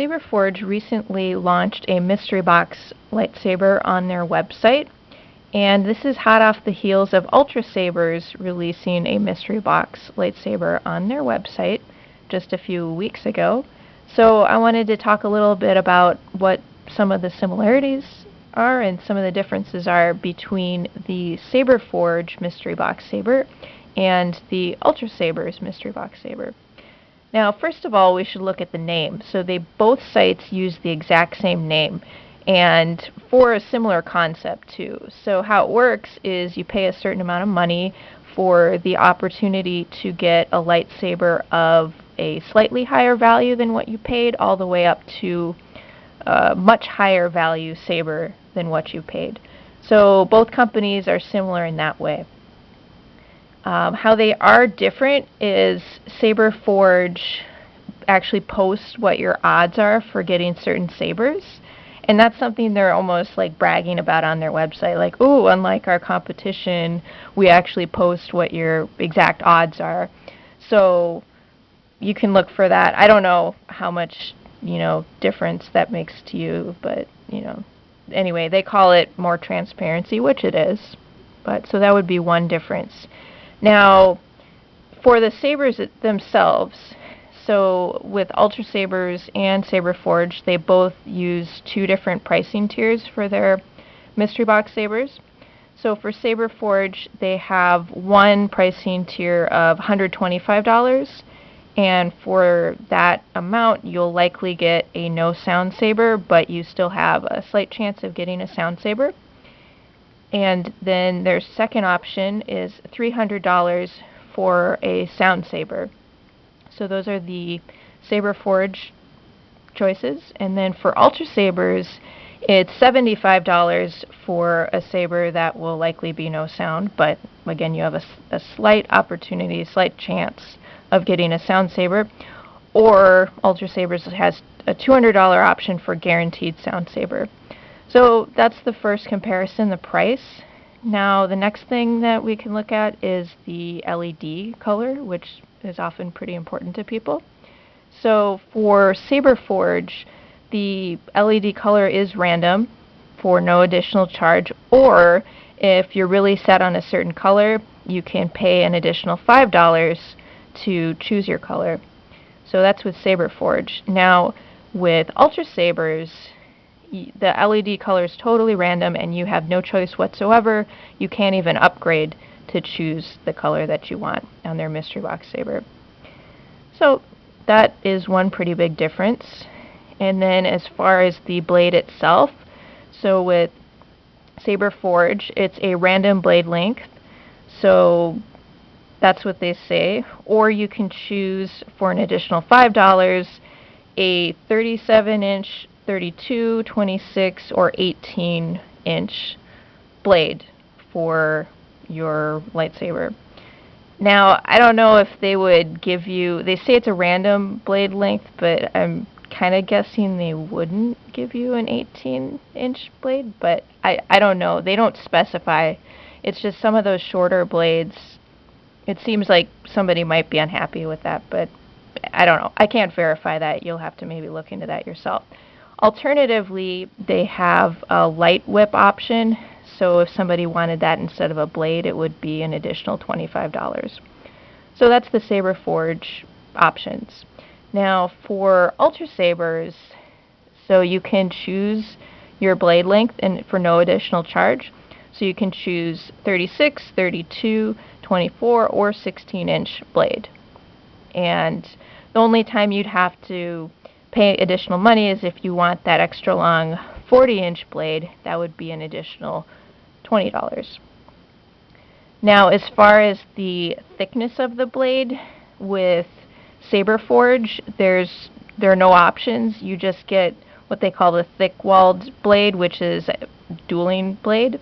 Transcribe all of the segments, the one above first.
Saberforge recently launched a Mystery Box lightsaber on their website, and this is hot off the heels of Ultrasabers releasing a Mystery Box lightsaber on their website just a few weeks ago. So I wanted to talk a little bit about what some of the similarities are and some of the differences are between the Saberforge Mystery Box Saber and the Ultrasabers Mystery Box Saber. Now, first of all, we should look at the name. So both sites use the exact same name, and for a similar concept too. So how it works is you pay a certain amount of money for the opportunity to get a lightsaber of a slightly higher value than what you paid, all the way up to a much higher value saber than what you paid. So both companies are similar in that way. How they are different is Saberforge actually posts what your odds are for getting certain sabers, and that's something they're almost like bragging about on their website, like, ooh, unlike our competition, we actually post what your exact odds are. So you can look for that. I don't know how much, difference that makes to you, but, anyway, they call it more transparency, which it is. But so that would be one difference. Now, for the sabers themselves, so with Ultrasabers and Saberforge, they both use two different pricing tiers for their Mystery Box Sabers. So for Saberforge, they have one pricing tier of $125, and for that amount, you'll likely get a no sound saber, but you still have a slight chance of getting a sound saber. And then their second option is $300 for a sound saber. So those are the Saberforge choices. And then for Ultrasabers, it's $75 for a saber that will likely be no sound, but again, you have a slight opportunity, a slight chance of getting a sound saber. Or Ultrasabers has a $200 option for guaranteed sound saber. So that's the first comparison, the price. Now the next thing that we can look at is the LED color, which is often pretty important to people. So for Saberforge, the LED color is random for no additional charge, or if you're really set on a certain color, you can pay an additional $5 to choose your color. So that's with Saberforge. Now with Ultrasabers, the LED color is totally random and you have no choice whatsoever. You can't even upgrade to choose the color that you want on their Mystery Box Saber. So that is one pretty big difference. And then as far as the blade itself, so with Saberforge, it's a random blade length. So that's what they say. Or you can choose for an additional $5 a 37-inch, 32, 26, or 18-inch blade for your lightsaber. Now, I don't know if they would give you, they say it's a random blade length, but I'm kind of guessing they wouldn't give you an 18-inch blade, but I don't know. They don't specify. It's just some of those shorter blades. It seems like somebody might be unhappy with that, but I don't know. I can't verify that. You'll have to maybe look into that yourself. Alternatively, they have a light whip option, so if somebody wanted that instead of a blade, it would be an additional $25. So that's the Saberforge options. Now for Ultrasabers, so you can choose your blade length and for no additional charge. So you can choose 36, 32, 24, or 16-inch blade. And the only time you'd have to pay additional money is if you want that extra long 40-inch blade. That would be an additional $20. Now, as far as the thickness of the blade, with Saberforge, there are no options. You just get what they call the thick-walled blade, which is a dueling blade.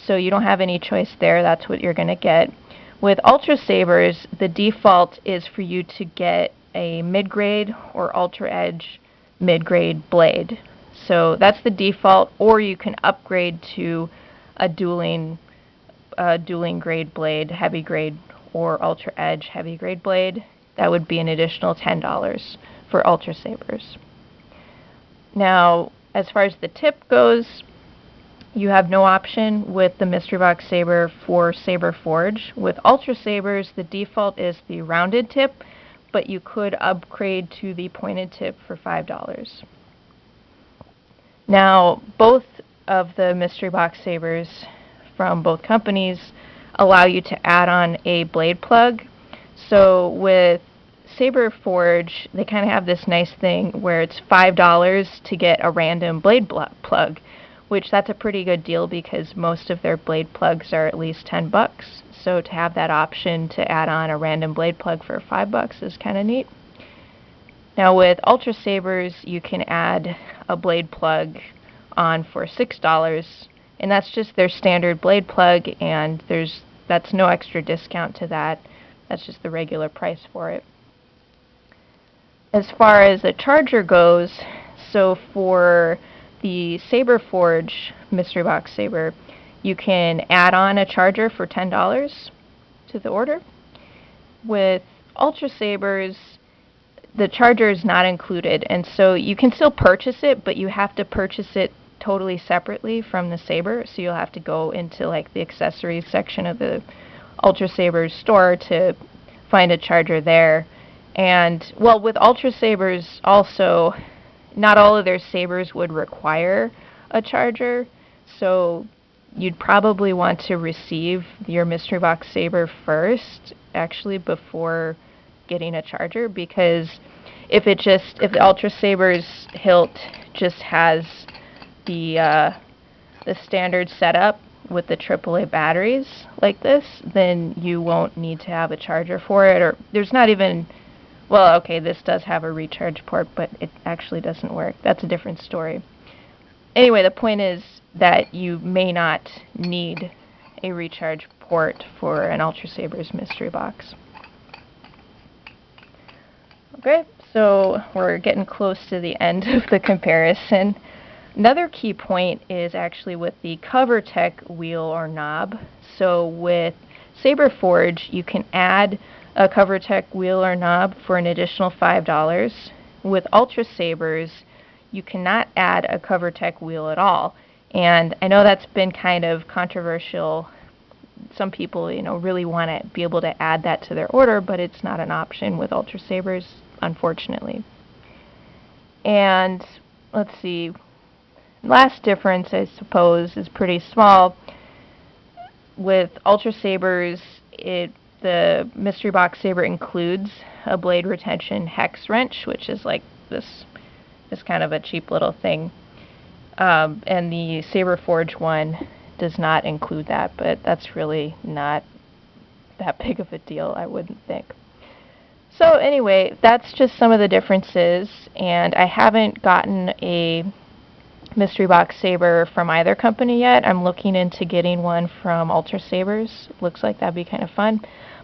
So you don't have any choice there. That's what you're going to get. With Ultrasabers, the default is for you to get a mid-grade or Ultra Edge mid-grade blade. So that's the default, or you can upgrade to a dueling grade blade, heavy grade, or Ultra Edge heavy grade blade. That would be an additional $10 for Ultrasabers. Now, as far as the tip goes, you have no option with the Mystery Box Saber for Saberforge. With Ultrasabers, the default is the rounded tip, but you could upgrade to the pointed tip for $5. Now, both of the Mystery Box Sabers from both companies allow you to add on a blade plug. So with Saberforge, they kind of have this nice thing where it's $5 to get a random blade plug, which that's a pretty good deal because most of their blade plugs are at least 10 bucks. So to have that option to add on a random blade plug for 5 bucks is kind of neat. Now with Ultrasabers, you can add a blade plug on for $6, and that's just their standard blade plug, and that's no extra discount to that. That's just the regular price for it. As far as a charger goes, so for the Saberforge Mystery Box Saber, you can add on a charger for $10 to the order. With Ultrasabers, the charger is not included, and so you can still purchase it, but you have to purchase it totally separately from the Saber, so you'll have to go into like the accessories section of the Ultrasabers store to find a charger there. And well, with Ultrasabers also, not all of their sabers would require a charger, so you'd probably want to receive your Mystery Box Saber first, actually, before getting a charger, because if the Ultrasaber's hilt just has the standard setup with the AAA batteries like this, then you won't need to have a charger for it, or there's not even, well, okay, this does have a recharge port, but it actually doesn't work. That's a different story. Anyway, the point is that you may not need a recharge port for an Ultrasaber's mystery box. Okay, so we're getting close to the end of the comparison. Another key point is actually with the covertec wheel or knob. So with Saberforge, you can add a covertec wheel or knob for an additional $5. With Ultrasabers, you cannot add a covertec wheel at all. And I know that's been kind of controversial. Some people, really want to be able to add that to their order, but it's not an option with Ultrasabers, unfortunately. And let's see, last difference, I suppose, is pretty small. With Ultrasabers, the Mystery Box Saber includes a blade retention hex wrench, which is like this kind of a cheap little thing. And the Saberforge one does not include that, but that's really not that big of a deal, I wouldn't think. So anyway, that's just some of the differences, and I haven't gotten a Mystery Box Saber from either company yet. I'm looking into getting one from Ultrasabers. Looks like that'd be kind of fun.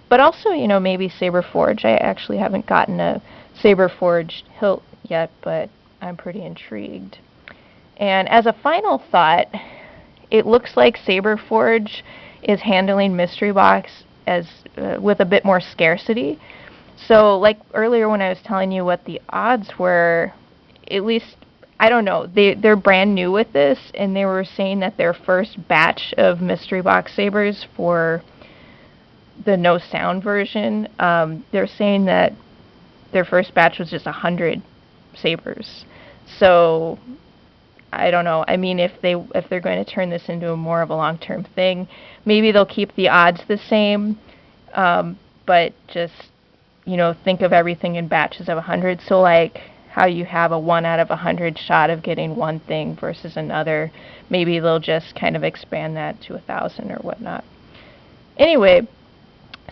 But also, maybe Saberforge. I actually haven't gotten a Saberforge hilt yet, but I'm pretty intrigued. And as a final thought, it looks like Saberforge is handling Mystery Box as with a bit more scarcity. So, like earlier when I was telling you what the odds were, at least, I don't know, they're brand new with this, and they were saying that their first batch of Mystery Box Sabers for the no sound version, they're saying that their first batch was just 100 sabers. So I don't know. I mean, if they're going to turn this into more of a long-term thing, maybe they'll keep the odds the same, but just think of everything in batches of 100. So like how you have a 1 out of 100 shot of getting one thing versus another, maybe they'll just kind of expand that to 1,000 or whatnot. Anyway,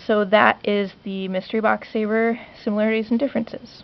so that is the Mystery Box Saber similarities and differences.